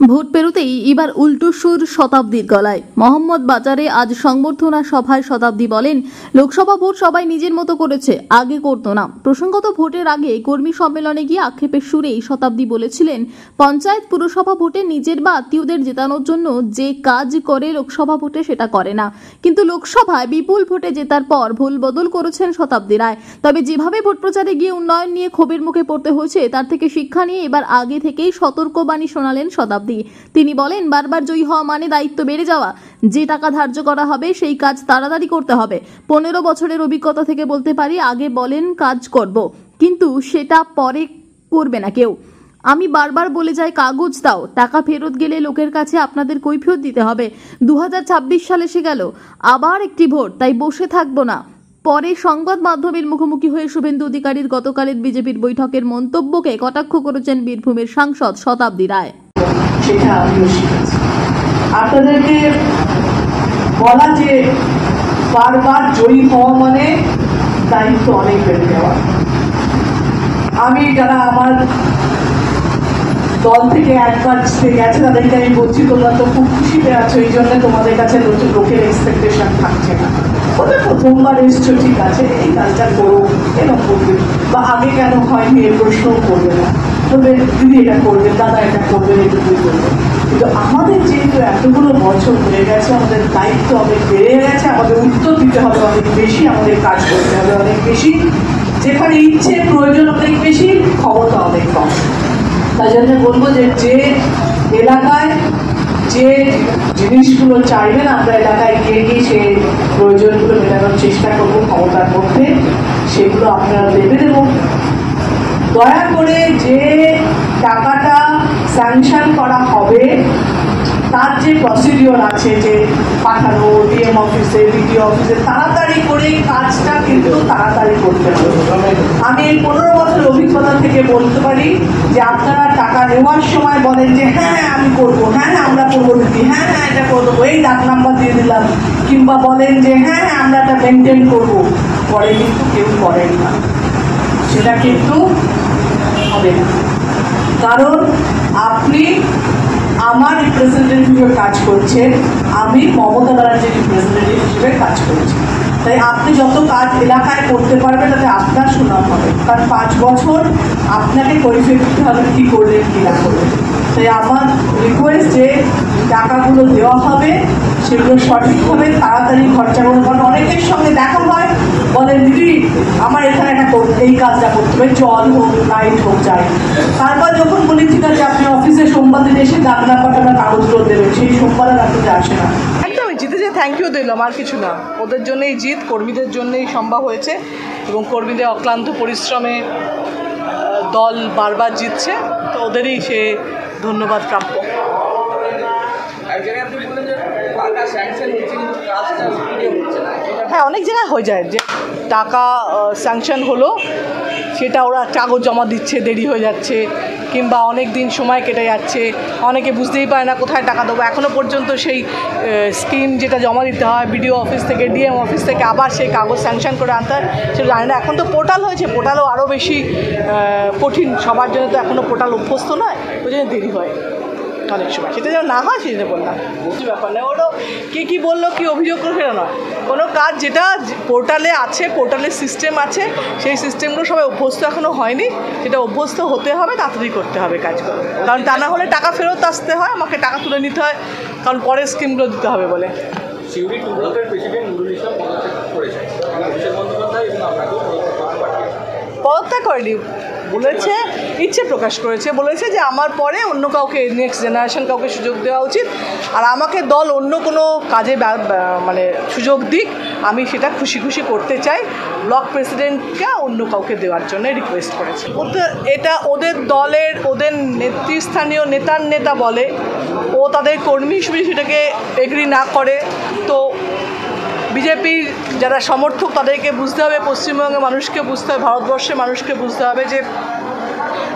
Vote পেরোতেই এবার উল্টো সুর শতাব্দীর গলায়। মোহাম্মদ বাজারে আজ সংবর্ধনা সভায় শতাব্দী বলেন, লোকসভা ভোট সবাই নিজের মতো করেছে, আগে করতো না। প্রসঙ্গত ভোটের আগে কর্মী সম্মেলনে গিয়ে আক্ষেপের সুরেই শতাব্দী বলেছিলেন, পঞ্চায়েত পুরসভা ভোটে নিজের বা আত্মীয়দের জেতানোর জন্য যে কাজ করে লোকসভা ভোটে সেটা করে না। কিন্তু লোকসভায় বিপুল ভোটে জেতার পর ভুল বদল করেছেন শতাব্দী রায়। তবে যেভাবে ভোট প্রচারে গিয়ে উন্নয়ন নিয়ে ক্ষোভের মুখে পড়তে হয়েছে, তার থেকে শিক্ষা নিয়ে এবার আগে থেকেই সতর্কবাণী শোনালেন শতাব্দী। তিনি বলেন, বারবার জয়ী হওয়া মানে দায়িত্ব বেড়ে যাওয়া। যে টাকা ধার্য করা হবে সেই কাজ তাড়াতাড়ি করতে হবে। 15 বছরের অভিজ্ঞতা থেকে বলতে পারি, আগে বলেন কাজ করব, কিন্তু সেটা পরে করবে না কেউ। আমি বারবার বলে যাই, কাগজ দাও, টাকা ফেরত গেলে লোকের কাছে আপনাদের কৈফিয়ত দিতে হবে। 2026 সাল এসে গেল, আবার একটি ভোট, তাই বসে থাকবো না। পরে সংবাদ মাধ্যমের মুখোমুখি হয়ে শুভেন্দু অধিকারীর গতকালের বিজেপির বৈঠকের মন্তব্যকে কটাক্ষ করেছেন বীরভূমের সাংসদ শতাব্দী রায়। সেটা আমিও শিখেছি। আপনাদেরকে বলা যে বারবার জয়ী হওয়া মানে দায়িত্ব অনেক বেড়ে যাওয়া। আমি যারা আমার দল থেকে একবার গেছে তাদেরকে আমি বলছি, তোমরা তো খুব খুশিতে আছো, এই জন্য তোমাদের কাছে লোকের এক্সপেকটেশন থাকছে না। ওদের প্রথমবার এসছো, ঠিক আছে, এই কাজটা করো, এরকম করবে, বা আগে কেন হয়নি এর প্রশ্নও করবে না। তবে দিদি এটা করবেন, দাদা এটা করবেন, এটুকুই করবেন। কিন্তু আমাদের যেহেতু এতগুলো বছর হয়ে গেছে, আমাদের দায়িত্ব অনেক বেড়ে গেছে, আমাদের উত্তর দিতে হবে অনেক বেশি, আমাদের কাজ করতে হবে অনেক বেশি, যেখানে ইচ্ছে প্রয়োজন অনেক বেশি, ক্ষমতা অনেক কম। তাই জন্য বলবো যে এলাকায় যে জিনিসগুলো চাইবেন, আমরা এলাকায় গিয়ে গিয়ে সেই প্রয়োজনগুলো মেটানোর চেষ্টা করবো ক্ষমতার মধ্যে, সেগুলো আপনারা দেবেন। এবং দয়া করে যে টাকাটা স্যাংশন করা হবে তার যে প্রসিডিওর আছে, যে পাঠানো ডিএম অফিসে, বিডিও অফিসে, তাড়াতাড়ি করে কাজটা কিন্তু তাড়াতাড়ি করতে হবে। আমি এই 15 বছরের অভিজ্ঞতা থেকে বলতে পারি যে আপনারা টাকা নেওয়ার সময় বলেন যে হ্যাঁ আমি করবো, হ্যাঁ আমরা করবো দিদি, হ্যাঁ এটা করবো, এই ডাক নাম্বার দিয়ে দিলাম, কিংবা বলেন যে হ্যাঁ আমরা এটা মেনটেন করবো, পরে কিন্তু কেউ করেন না। সেটা কিন্তু হবে না, কারণ আপনি আমার রিপ্রেজেন্টেটিভ হিসেবে কাজ করছেন, আমি মমতা ব্যানার্জির রিপ্রেজেন্টেটিভ হিসেবে কাজ করছি। তাই আপনি যত কাজ এলাকায় করতে পারবেন তাতে আপনার সুনাম হবে, কারণ 5 বছর আপনাকে কৈফিয়ত দিতে হবে কী করলেন কী না করলেন। তাই আমার রিকোয়েস্ট যে টাকাগুলো দেওয়া হবে সেগুলো সঠিকভাবে তাড়াতাড়ি খরচা করুন। কারণ অনেকের সঙ্গে দেখা হয়, বলেন দিদি আমার এখানে একটা এই কাজটা করতে হবে, জল হোক লাইট হোক যাই। তারপর যখন বলি ঠিক আছে আপনি অফিসে সোমবার দিন এসে ডাক নাম্বারটা আমরা কাগজগুলো দেবেন, সেই সোমবার আর আপনাদের আসে না। একদম জিতে যে থ্যাংক ইউ দিলাম, আর কিছু না। ওদের জন্যই জিত, কর্মীদের জন্যই সম্ভব হয়েছে, এবং কর্মীদের অক্লান্ত পরিশ্রমে দল বারবার জিতছে, তো ওদেরই সে ধন্যবাদ প্রাপ্য। হ্যাঁ, অনেক জায়গায় হয়ে যায় যে টাকা স্যাংশন হলো, সেটা ওরা কাগজ জমা দিচ্ছে, দেরি হয়ে যাচ্ছে, কিংবা অনেক দিন সময় কেটে যাচ্ছে, অনেকে বুঝতেই পারে না কোথায় টাকা দেবো। এখনও পর্যন্ত সেই স্কিম যেটা জমা দিতে হয় বিডিও অফিস থেকে, ডিএম অফিস থেকে, আবার সেই কাগজ স্যাংশন করে আনতে হয়, সেটা জানি না। এখন তো পোর্টাল হয়েছে, পোর্টালও আরও বেশি কঠিন, সবার জন্য তো এখনও পোর্টাল অভ্যস্ত নয়, ওই জন্য দেরি হয় অনেক সময়। সেটা যেন না হয় সেটা বললাম, কিছু ব্যাপার নয়। ওরও কে কী বললো, কী অভিযোগ করলো সেটা নয়, কোনো কাজ যেটা পোর্টালে আছে, পোর্টালের সিস্টেম আছে, সেই সিস্টেমগুলো সবাই অভ্যস্ত এখনও হয়নি, সেটা অভ্যস্ত হতে হবে, তাড়াতাড়ি করতে হবে কাজগুলো। কারণ তা না হলে টাকা ফেরত আসতে হয়, আমাকে টাকা তুলে নিতে হয়, কারণ পরের স্কিমগুলো দিতে হবে বলে। পদত্যাগ করেনি, বলেছে ইচ্ছে প্রকাশ করেছে, বলেছে যে আমার পরে অন্য কাউকে, নেক্সট জেনারেশন কাউকে সুযোগ দেওয়া উচিত, আর আমাকে দল অন্য কোনো কাজে মানে সুযোগ দিক, আমি সেটা খুশি খুশি করতে চাই। ব্লক প্রেসিডেন্টকে অন্য কাউকে দেওয়ার জন্য রিকোয়েস্ট করেছে। এটা ওদের দলের, ওদের নেতৃস্থানীয় নেতার নেতা বলে, ও তাদের কর্মী হিসেবে সেটাকে এগ্রি না করে, তো বিজেপির যারা সমর্থক তাদেরকে বুঝতে হবে, পশ্চিমবঙ্গের মানুষকে বুঝতে হবে, ভারতবর্ষের মানুষকে বুঝতে হবে যে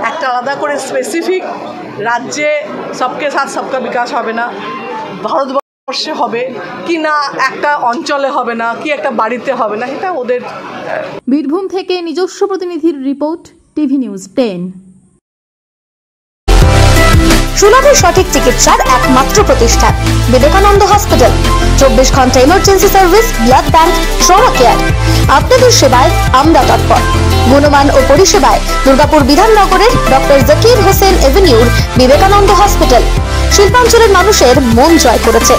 একটা আলাদা করে স্পেসিফিক রাজ্যে সবকে সাথ সবকা বিকাশ হবে না, ভারতবর্ষে হবে কি না, একটা অঞ্চলে হবে না, কি একটা বাড়িতে হবে না, এটা ওদের। বীরভূম থেকে নিজস্ব প্রতিনিধির রিপোর্ট, টিভি নিউজ 10। সুলভে সঠিক চিকিৎসার একমাত্র প্রতিষ্ঠান বিবেকানন্দ হসপিটাল। 24 ঘন্টা emergency service, blood bank, trauma care. আপনাদের সেবায় আমরা তৎপর। গুণমান ও পরিষেবায় দুর্গাপুর বিধাননগরের ডক্টর জাকির হোসেন এভিনিউর বিবেকানন্দ হসপিটাল শিল্পাঞ্চলের মানুষের মন জয় করেছে।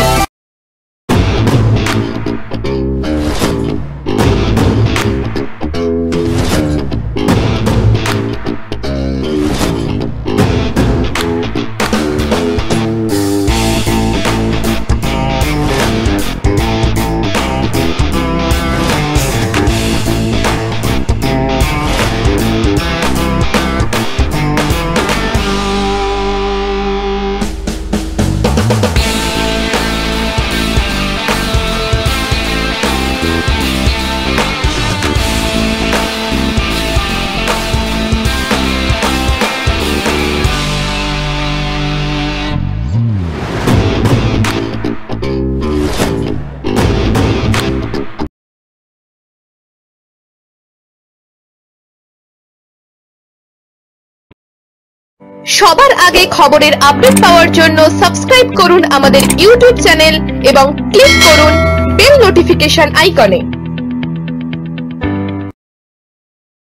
সবার আগে খবরের আপডেট পাওয়ার জন্য সাবস্ক্রাইব করুন আমাদের ইউটিউব চ্যানেল এবং ক্লিক করুন বেল নোটিফিকেশন আইকনে।